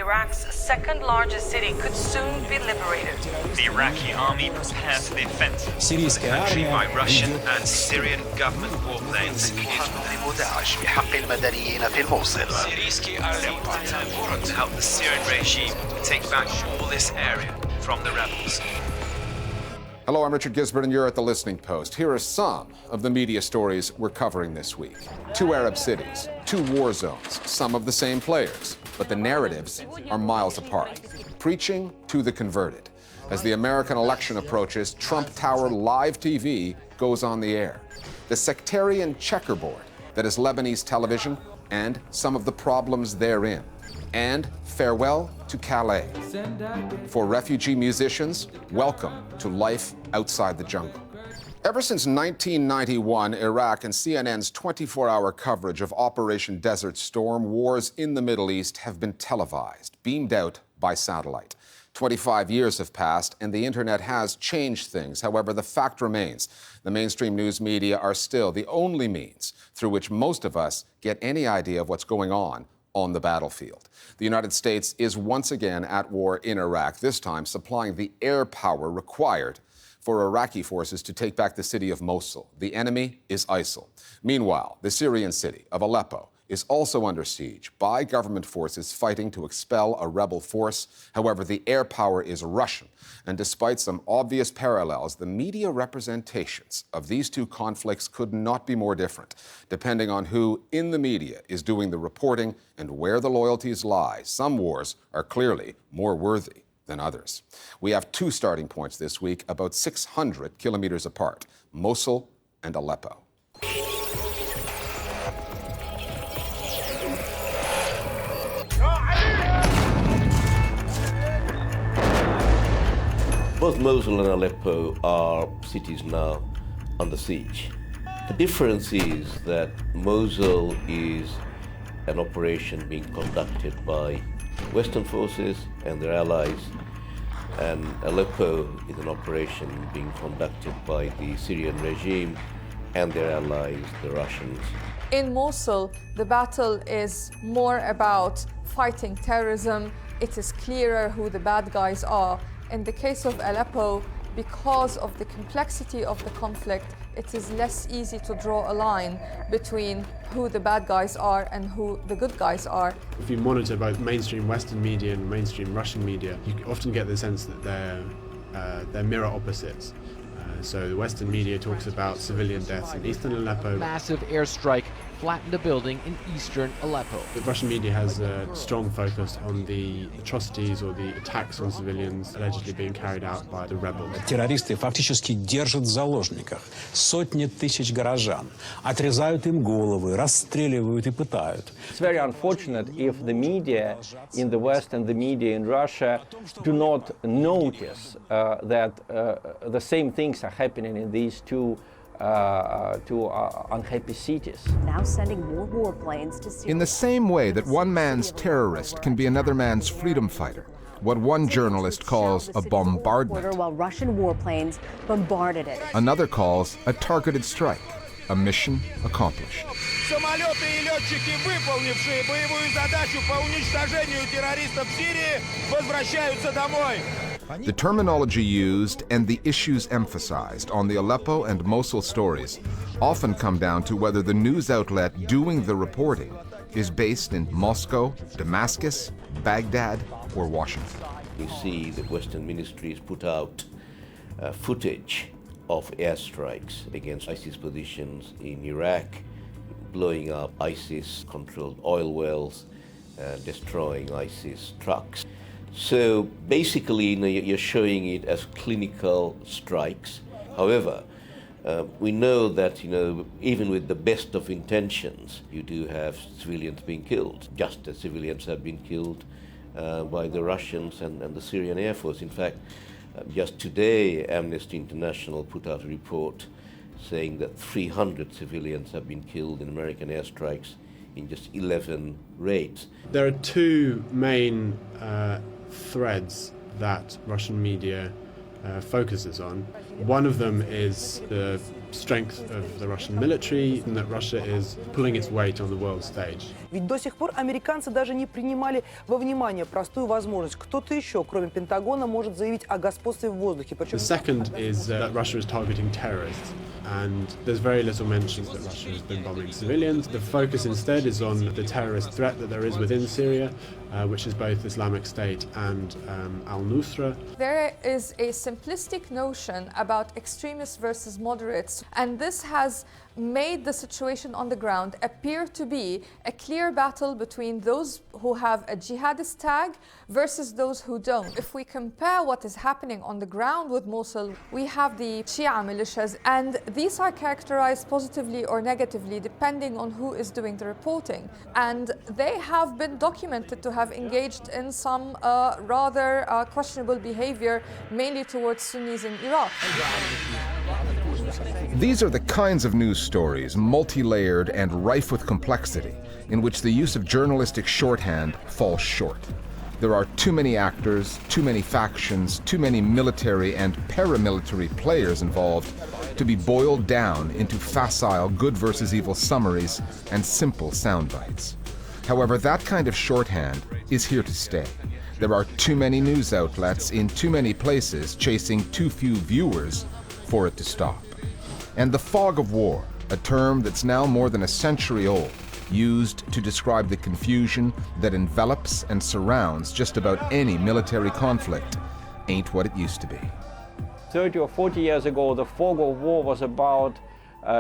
Iraq's second largest city could soon be liberated. The Iraqi army prepares for the offensive. Country by Russian and Syrian government warplanes. To help the Syrian regime take back all this area from the rebels. Hello, I'm Richard Gisbert, and you're at The Listening Post. Here are some of the media stories we're covering this week. 2 Arab cities, 2 war zones, some of the same players, but the narratives are miles apart. Preaching to the converted. As the American election approaches, Trump Tower live TV goes on the air. The sectarian checkerboard that is Lebanese television and some of the problems therein. And farewell to Calais. For refugee musicians, welcome to life outside the jungle. Ever since 1991, Iraq and CNN's 24-hour coverage of Operation Desert Storm, wars in the Middle East have been televised, beamed out by satellite. 25 years have passed, and the internet has changed things. However, the fact remains, the mainstream news media are still the only means through which most of us get any idea of what's going on the battlefield. The United States is once again at war in Iraq, this time supplying the air power required for Iraqi forces to take back the city of Mosul. The enemy is ISIL. Meanwhile, the Syrian city of Aleppo is also under siege by government forces fighting to expel a rebel force. However, the air power is Russian. And despite some obvious parallels, the media representations of these two conflicts could not be more different, depending on who in the media is doing the reporting and where the loyalties lie. Some wars are clearly more worthy than others. We have 2 starting points this week, about 600 kilometers apart, Mosul and Aleppo. Both Mosul and Aleppo are cities now under siege. The difference is that Mosul is an operation being conducted by Western forces and their allies, and Aleppo is an operation being conducted by the Syrian regime and their allies, the Russians. In Mosul, the battle is more about fighting terrorism. It is clearer who the bad guys are. In the case of Aleppo, because of the complexity of the conflict, it is less easy to draw a line between who the bad guys are and who the good guys are. If you monitor both mainstream Western media and mainstream Russian media, you often get the sense that they're mirror opposites. So the Western media talks about civilian deaths in eastern Aleppo. Massive airstrike flattened a building in eastern Aleppo. The Russian media has a strong focus on the atrocities or the attacks on civilians allegedly being carried out by the rebels. Террористы фактически держат в заложниках сотни тысяч горожан, отрезают им головы, расстреливают и пытают. It's very unfortunate if the media in the West and the media in Russia do not notice that the same things are happening in these two unhappy cities. Now sending more warplanes to Syria. In the same way that one man's terrorist can be another man's freedom fighter, what one journalist calls a bombardment, while Russian warplanes bombarded it. Another calls a targeted strike, a mission accomplished. Самолеты и летчики, выполнившие боевую задачу по уничтожению террористов в Сирии, возвращаются домой. The terminology used and the issues emphasized on the Aleppo and Mosul stories often come down to whether the news outlet doing the reporting is based in Moscow, Damascus, Baghdad, or Washington. We see that Western ministries put out footage of airstrikes against ISIS positions in Iraq, blowing up ISIS-controlled oil wells, destroying ISIS trucks. So basically, you're showing it as clinical strikes. However, we know that, even with the best of intentions, you do have civilians being killed, just as civilians have been killed by the Russians and the Syrian Air Force. In fact, just today, Amnesty International put out a report saying that 300 civilians have been killed in American airstrikes in just 11 raids. There are 2 main threads that Russian media focuses on. One of them is the strength of the Russian military and that Russia is pulling its weight on the world stage. Ведь до сих пор американцы даже не принимали во внимание простую возможность. Кто-то еще, кроме Пентагона, может заявить о господстве в воздухе. The second is that Russia is targeting terrorists, and there's very little mention that Russia has been bombing civilians. The focus instead is on the terrorist threat that there is within Syria, which is both Islamic State and al-Nusra. There is a simplistic notion about extremists versus moderates, and this has made the situation on the ground appear to be a clear battle between those who have a jihadist tag versus those who don't. If we compare what is happening on the ground with Mosul, we have the Shia militias, and these are characterized positively or negatively depending on who is doing the reporting. And they have been documented to have engaged in some rather questionable behavior, mainly towards Sunnis in Iraq. These are the kinds of news stories, multi-layered and rife with complexity, in which the use of journalistic shorthand falls short. There are too many actors, too many factions, too many military and paramilitary players involved to be boiled down into facile good versus evil summaries and simple sound bites. However, that kind of shorthand is here to stay. There are too many news outlets in too many places chasing too few viewers for it to stop. And the fog of war, a term that's now more than a century old, used to describe the confusion that envelops and surrounds just about any military conflict, ain't what it used to be. 30 or 40 years ago, the fog of war was about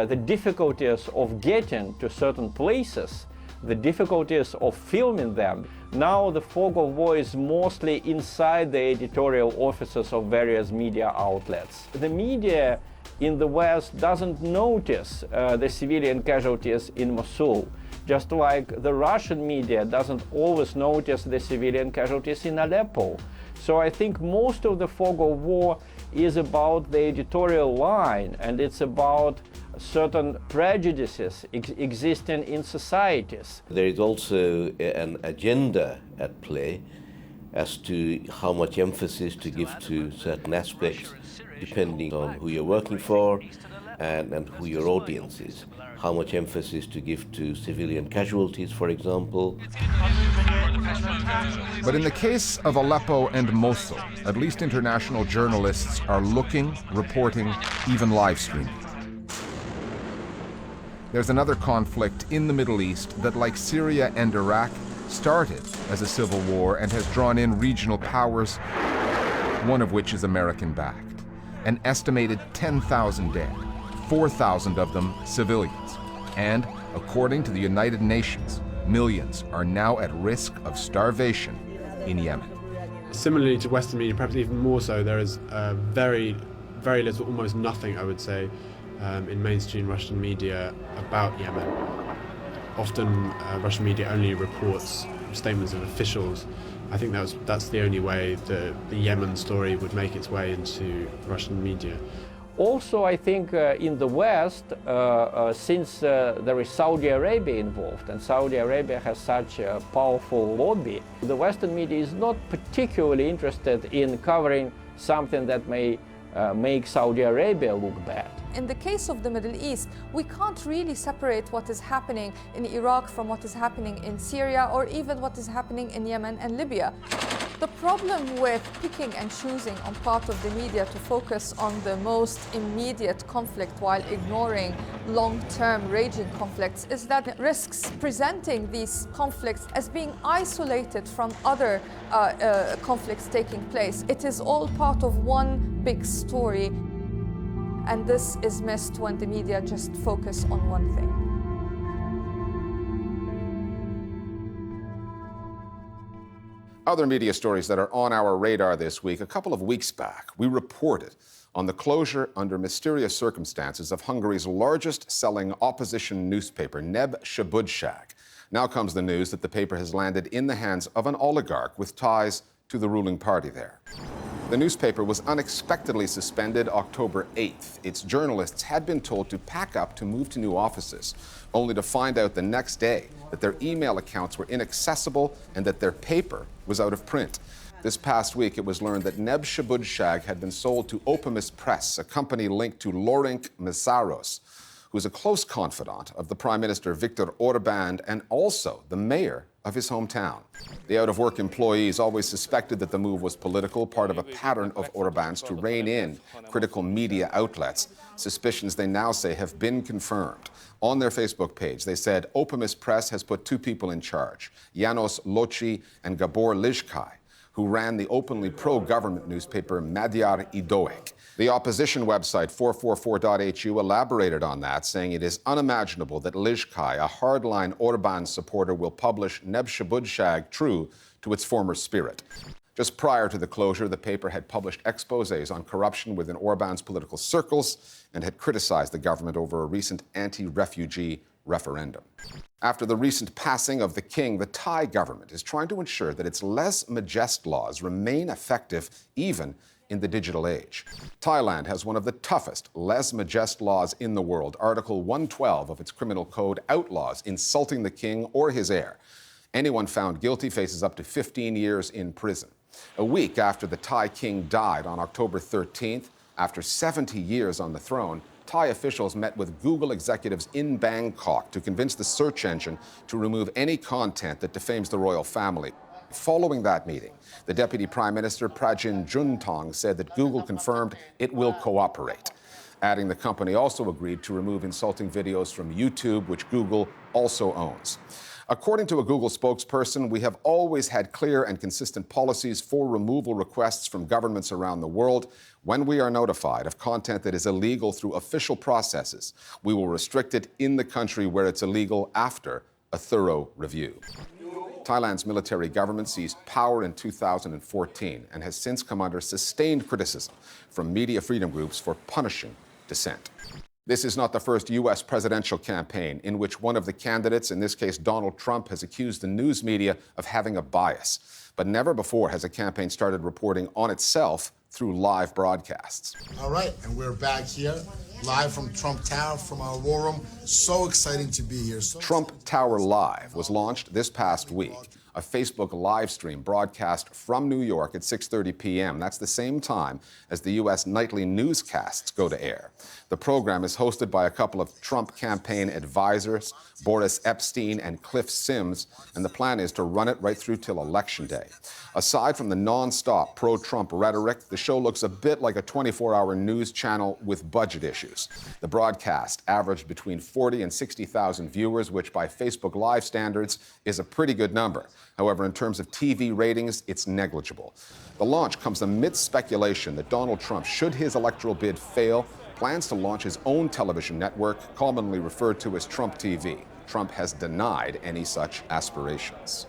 the difficulties of getting to certain places, the difficulties of filming them. Now the fog of war is mostly inside the editorial offices of various media outlets. The media in the West doesn't notice the civilian casualties in Mosul, just like the Russian media doesn't always notice the civilian casualties in Aleppo. So I think most of the fog of war is about the editorial line, and it's about certain prejudices existing in societies. There is also an agenda at play as to how much emphasis to give to certain aspects, depending on who you're working for and who your audience is. How much emphasis to give to civilian casualties, for example. But in the case of Aleppo and Mosul, at least international journalists are looking, reporting, even live streaming. There's another conflict in the Middle East that, like Syria and Iraq, started as a civil war and has drawn in regional powers, one of which is American-backed. An estimated 10,000 dead, 4,000 of them civilians. And, according to the United Nations, millions are now at risk of starvation in Yemen. Similarly to Western media, perhaps even more so, there is very little, almost nothing, I would say, in mainstream Russian media about Yemen. Often Russian media only reports statements of officials. I think that's the only way the Yemen story would make its way into Russian media. Also, I think in the West, since there is Saudi Arabia involved, and Saudi Arabia has such a powerful lobby, the Western media is not particularly interested in covering something that may make Saudi Arabia look bad. In the case of the Middle East, we can't really separate what is happening in Iraq from what is happening in Syria or even what is happening in Yemen and Libya. The problem with picking and choosing on part of the media to focus on the most immediate conflict while ignoring long-term raging conflicts is that it risks presenting these conflicts as being isolated from other conflicts taking place. It is all part of one big story, and this is missed when the media just focus on one thing. Other media stories that are on our radar this week. A couple of weeks back, we reported on the closure under mysterious circumstances of Hungary's largest-selling opposition newspaper, Nepszabadsag. Now comes the news that the paper has landed in the hands of an oligarch with ties to the ruling party there. The newspaper was unexpectedly suspended October 8th. Its journalists had been told to pack up to move to new offices, only to find out the next day that their email accounts were inaccessible and that their paper was out of print. This past week, it was learned that Nepszabadsag had been sold to Amos Press, a company linked to Laurent Meszaros, who's a close confidant of the Prime Minister Viktor Orban and also the mayor of his hometown. The out-of-work employees always suspected that the move was political, part of a pattern of Orban's to rein in critical media outlets. Suspicions, they now say, have been confirmed. On their Facebook page, they said Amos Press has put two people in charge, Janos Loci and Gabor Lizhkai, who ran the openly pro-government newspaper Magyar Idoek. The opposition website 444.hu elaborated on that, saying it is unimaginable that Lizhkai, a hardline Orban supporter, will publish Nepszabadsag true to its former spirit. Just prior to the closure, the paper had published exposés on corruption within Orban's political circles and had criticized the government over a recent anti-refugee referendum. After the recent passing of the king, the Thai government is trying to ensure that its lèse majesté laws remain effective even in the digital age. Thailand has one of the toughest lèse majesté laws in the world. Article 112 of its criminal code outlaws insulting the king or his heir. Anyone found guilty faces up to 15 years in prison. A week after the Thai king died on October 13th, after 70 years on the throne, Thai officials met with Google executives in Bangkok to convince the search engine to remove any content that defames the royal family. Following that meeting, the Deputy Prime Minister Prajin Juntong said that Google confirmed it will cooperate, adding the company also agreed to remove insulting videos from YouTube, which Google also owns. According to a Google spokesperson, we have always had clear and consistent policies for removal requests from governments around the world. When we are notified of content that is illegal through official processes, we will restrict it in the country where it's illegal after a thorough review. Thailand's military government seized power in 2014 and has since come under sustained criticism from media freedom groups for punishing dissent. This is not the first U.S. presidential campaign in which one of the candidates, in this case Donald Trump, has accused the news media of having a bias. But never before has a campaign started reporting on itself through live broadcasts. All right, and we're back here, live from Trump Tower, from our war room. So exciting to be here. Trump Tower Live was launched this past week, a Facebook live stream broadcast from New York at 6:30 p.m. That's the same time as the U.S. nightly newscasts go to air. The program is hosted by a couple of Trump campaign advisors, Boris Epstein and Cliff Sims, and the plan is to run it right through till Election Day. Aside from the non-stop pro-Trump rhetoric, the show looks a bit like a 24-hour news channel with budget issues. The broadcast averaged between 40 and 60,000 viewers, which by Facebook Live standards is a pretty good number. However, in terms of TV ratings, it's negligible. The launch comes amidst speculation that Donald Trump, should his electoral bid fail, plans to launch his own television network, commonly referred to as Trump TV. Trump has denied any such aspirations.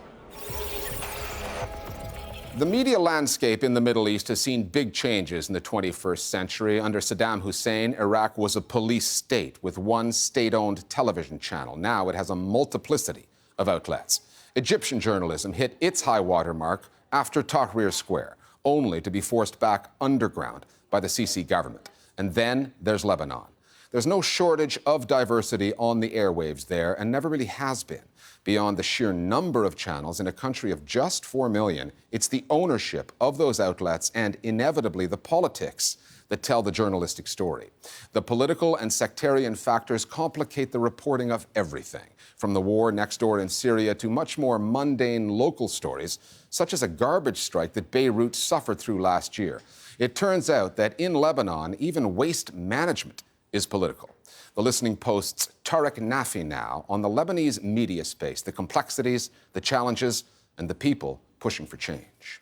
The media landscape in the Middle East has seen big changes in the 21st century. Under Saddam Hussein, Iraq was a police state with one state-owned television channel. Now it has a multiplicity of outlets. Egyptian journalism hit its high water mark after Tahrir Square, only to be forced back underground by the Sisi government. And then there's Lebanon. There's no shortage of diversity on the airwaves there, and never really has been. Beyond the sheer number of channels in a country of just 4 million, it's the ownership of those outlets and inevitably the politics that tell the journalistic story. The political and sectarian factors complicate the reporting of everything, from the war next door in Syria to much more mundane local stories, such as a garbage strike that Beirut suffered through last year. It turns out that in Lebanon, even waste management is political. The Listening Post's Tarek Nafi now on the Lebanese media space, the complexities, the challenges, and the people pushing for change.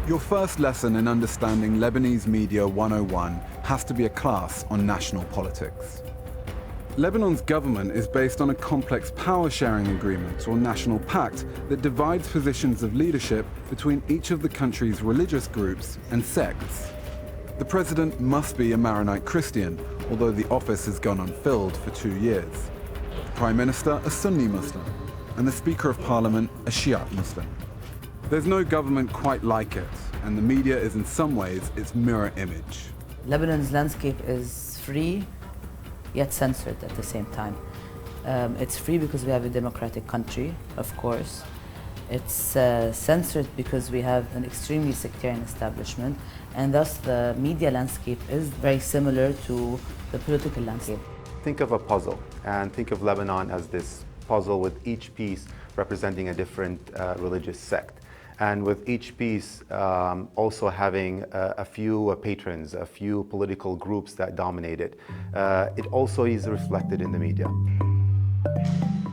Your first lesson in understanding Lebanese Media 101 has to be a class on national politics. Lebanon's government is based on a complex power-sharing agreement, or national pact, that divides positions of leadership between each of the country's religious groups and sects. The president must be a Maronite Christian, although the office has gone unfilled for 2 years. The prime minister, a Sunni Muslim, and the speaker of parliament, a Shiite Muslim. There's no government quite like it, and the media is in some ways its mirror image. Lebanon's landscape is free, yet censored at the same time. It's free because we have a democratic country, of course. It's censored because we have an extremely sectarian establishment, and thus the media landscape is very similar to the political landscape. Think of a puzzle, and think of Lebanon as this puzzle with each piece representing a different religious sect. And with each piece also having a few patrons, a few political groups that dominate it. It also is reflected in the media.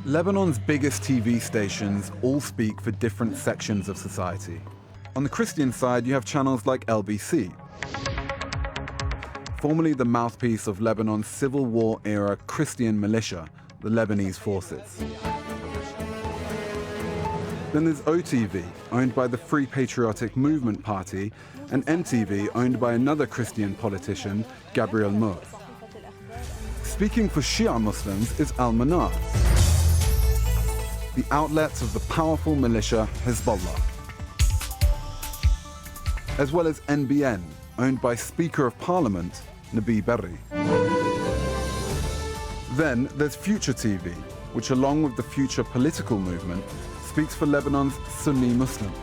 Lebanon's biggest TV stations all speak for different sections of society. On the Christian side, you have channels like LBC, formerly the mouthpiece of Lebanon's Civil War-era Christian militia, the Lebanese forces. Then there's OTV, owned by the Free Patriotic Movement Party, and MTV, owned by another Christian politician, Gabriel Mour. Speaking for Shia Muslims is Al-Manar, the outlet of the powerful militia Hezbollah, as well as NBN, owned by Speaker of Parliament Nabi Berri. Then there's Future TV, which along with the Future political movement, speaks for Lebanon's Sunni Muslims.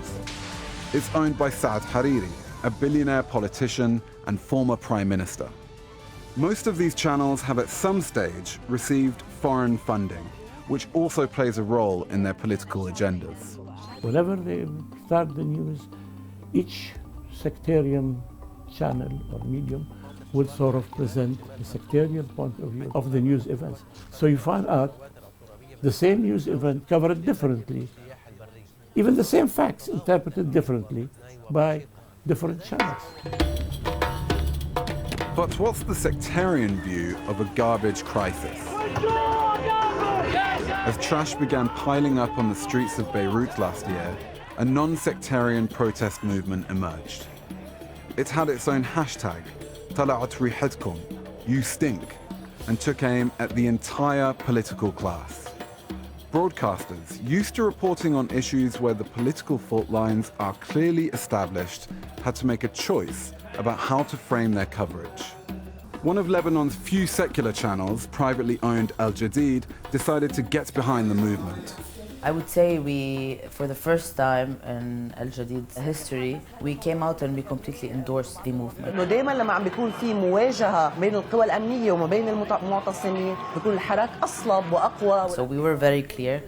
It's owned by Saad Hariri, a billionaire politician and former prime minister. Most of these channels have at some stage received foreign funding, which also plays a role in their political agendas. Whenever they start the news, each sectarian channel or medium would sort of present the sectarian point of view of the news events. So you find out the same news event covered differently, even the same facts interpreted differently by different channels. But what's the sectarian view of a garbage crisis? As trash began piling up on the streets of Beirut last year, a non-sectarian protest movement emerged. It had its own hashtag, طلعت ريحتكم, you stink, and took aim at the entire political class. Broadcasters, used to reporting on issues where the political fault lines are clearly established, had to make a choice about how to frame their coverage. One of Lebanon's few secular channels, privately owned Al Jadid, decided to get behind the movement. I would say we, for the first time in Al Jadid's history, we came out and we completely endorsed the movement. إنه دائما لما عم بيكون في مواجهة بين القوى الأمنية وما بين المعتصمين بيكون الحراك أصلب وأقوى. So we were very clear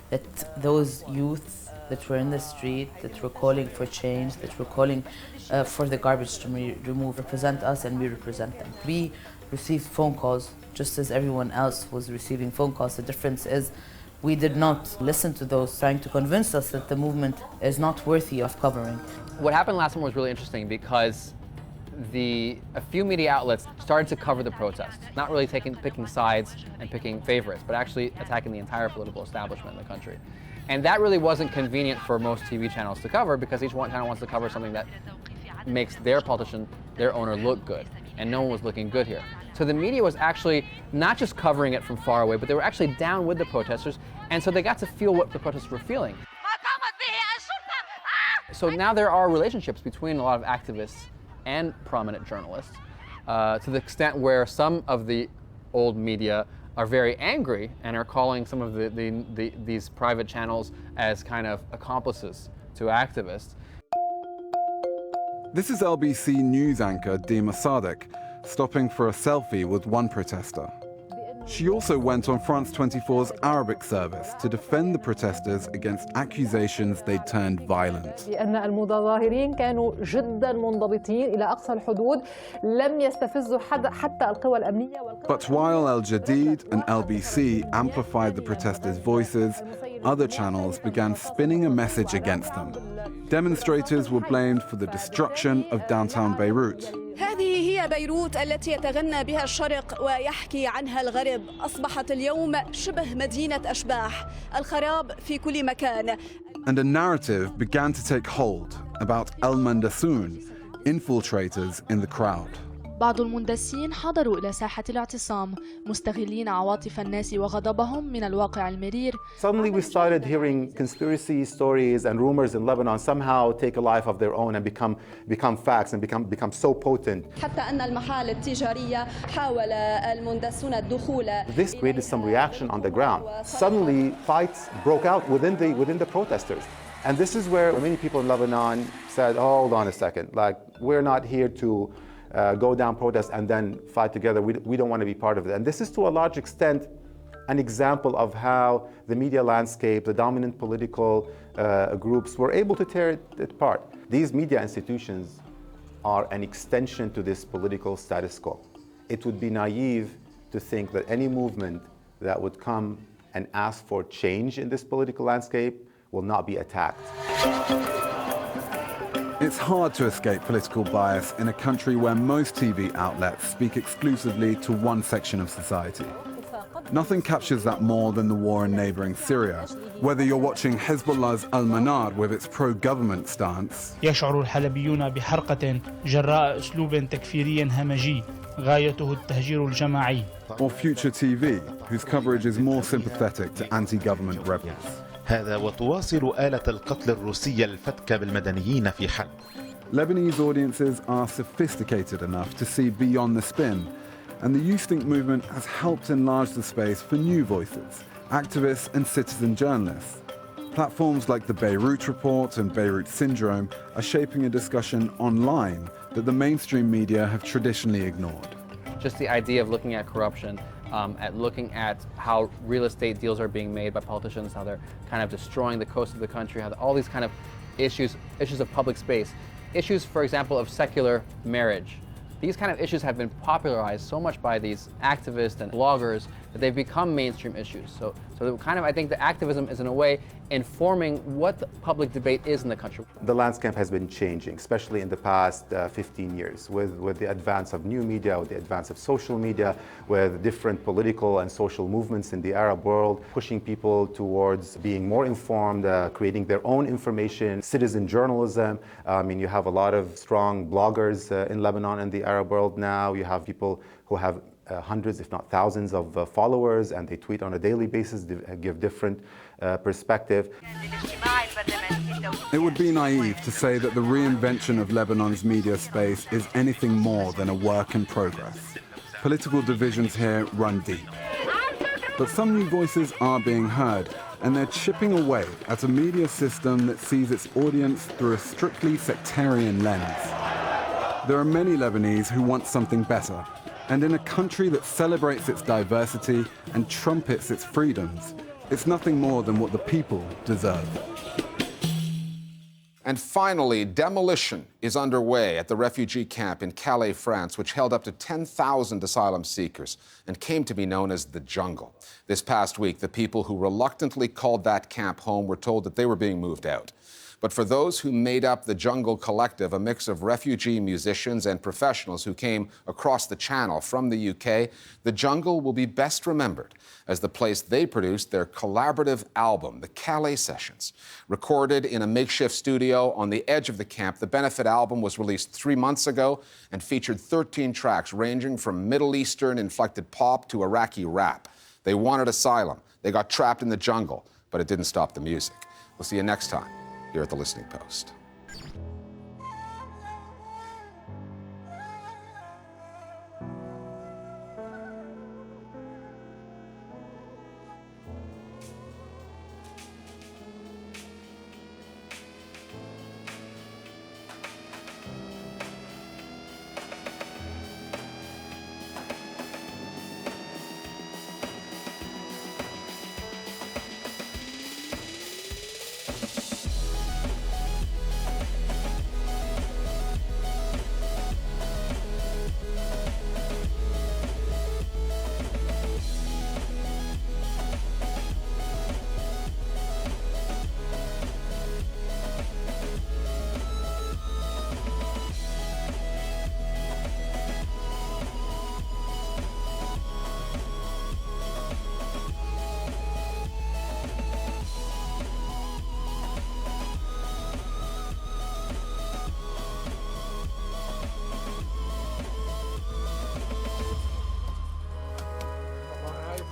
that those youths that were in the street, that were calling for change, that were calling for the garbage to be removed, represent us and we represent them. We received phone calls just as everyone else was receiving phone calls. The difference is we did not listen to those trying to convince us that the movement is not worthy of covering. What happened last summer was really interesting because a few media outlets started to cover the protests, not really picking sides and picking favorites, but actually attacking the entire political establishment in the country. And that really wasn't convenient for most TV channels to cover because each one channel wants to cover something that makes their politician, their owner, look good. And no one was looking good here. So the media was actually not just covering it from far away, but they were actually down with the protesters, and so they got to feel what the protesters were feeling. So now there are relationships between a lot of activists and prominent journalists, to the extent where some of the old media are very angry and are calling some of these private channels as kind of accomplices to activists. This is LBC news anchor Dima Sadek, stopping for a selfie with one protester. She also went on France 24's Arabic service to defend the protesters against accusations they'd turned violent. لأن المتظاهرين كانوا جدا منضبطين إلى أقصى الحدود لم يستفزوا حتى القوى الأمنية. But while Al Jadid and LBC amplified the protesters' voices, other channels began spinning a message against them. Demonstrators were blamed for the destruction of downtown Beirut. هذه هي بيروت التي يتغنى بها الشرق ويحكي عنها الغرب. أصبحت اليوم شبه مدينة أشباح، الخراب في كل مكان. And a narrative began to take hold about Al Mandasoon, infiltrators in the crowd. بعض المندسين حضروا إلى ساحة الاعتصام مستغلين عواطف الناس وغضبهم من الواقع المرير. Suddenly we started hearing conspiracy stories and rumors in Lebanon somehow take a life of their own and become facts and become so potent. حتى أن المحال التجارية حاول المندسون الدخول. This created some reaction on the ground. Suddenly fights broke out within the protesters. And this is where many people in Lebanon said, oh, hold on a second, like we're not here to go down protest and then fight together. We don't want to be part of it. And this is to a large extent an example of how the media landscape, the dominant political groups were able to tear it apart. These media institutions are an extension to this political status quo. It would be naive to think that any movement that would come and ask for change in this political landscape will not be attacked. It's hard to escape political bias in a country where most TV outlets speak exclusively to one section of society. Nothing captures that more than the war in neighboring Syria. Whether you're watching Hezbollah's Al-Manar with its pro-government stance, يشعر الحلبيون بحرقة جراء أسلوب تكفيري همجي غايته التهجير الجماعي. Or Future TV, whose coverage is more sympathetic to anti-government rebels. هذا وتواصل آلة القتل الروسية الفتك بالمدنيين في حلب. Lebanese audiences are sophisticated enough to see beyond the spin, and the Youth Think movement has helped enlarge the space for new voices, activists and citizen journalists. Platforms like the Beirut Report and Beirut Syndrome are shaping a discussion online that the mainstream media have traditionally ignored. Just the idea of looking at corruption, at looking at how real estate deals are being made by politicians, how they're kind of destroying the coast of the country, how all these kind of issues of public space, issues, for example, of secular marriage. These kind of issues have been popularized so much by these activists and bloggers that they've become mainstream issues. So kind of, I think the activism is in a way informing what the public debate is in the country. The landscape has been changing, especially in the past 15 years, with the advance of new media, with the advance of social media, with different political and social movements in the Arab world, pushing people towards being more informed, creating their own information, citizen journalism. I mean, you have a lot of strong bloggers in Lebanon and the Arab world now. You have people who have hundreds, if not thousands of followers, and they tweet on a daily basis, give different perspective. It would be naive to say that the reinvention of Lebanon's media space is anything more than a work in progress. Political divisions here run deep. But some new voices are being heard, and they're chipping away at a media system that sees its audience through a strictly sectarian lens. There are many Lebanese who want something better, and in a country that celebrates its diversity and trumpets its freedoms, it's nothing more than what the people deserve. And finally, demolition is underway at the refugee camp in Calais, France, which held up to 10,000 asylum seekers and came to be known as the jungle. This past week, the people who reluctantly called that camp home were told that they were being moved out. But for those who made up the Jungle Collective, a mix of refugee musicians and professionals who came across the channel from the UK, the jungle will be best remembered as the place they produced their collaborative album, the Calais Sessions. Recorded in a makeshift studio on the edge of the camp, the benefit album was released 3 months ago and featured 13 tracks ranging from Middle Eastern inflected pop to Iraqi rap. They wanted asylum. They got trapped in the jungle, but it didn't stop the music. We'll see you next time here at the Listening Post.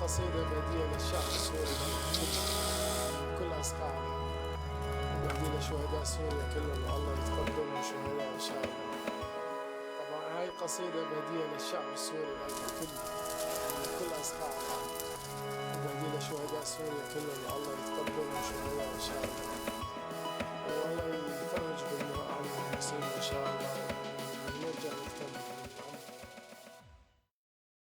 قصيدة بهدية للشعب السوري كل أصحابه، وبهدية لشهداء سوريا كلهم، الله يتقبلهم شهداء إن شاء الله. طبعا هاي قصيدة بهدية للشعب السوري كل أصحابه، وبهدية لشهداء سوريا كلهم، الله يتقبلهم شهداء إن شاء الله.